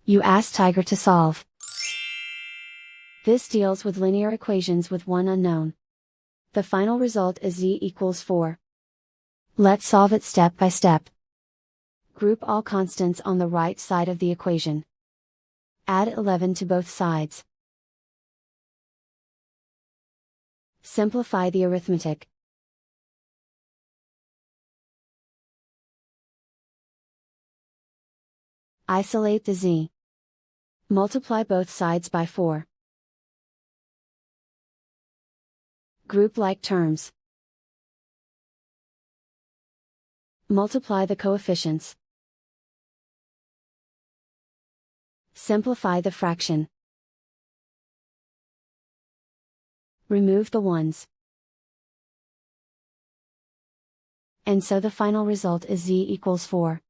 You ask Tiger to solve. This deals with linear equations with one unknown. The final result is z equals 4. Let's solve it step by step. Group all constants on the right side of the equation. Add 11 to both sides. Simplify the arithmetic. Isolate the z. Multiply both sides by 4. Group like terms. Multiply the coefficients. Simplify the fraction. Remove the ones. And so the final result is z equals 4.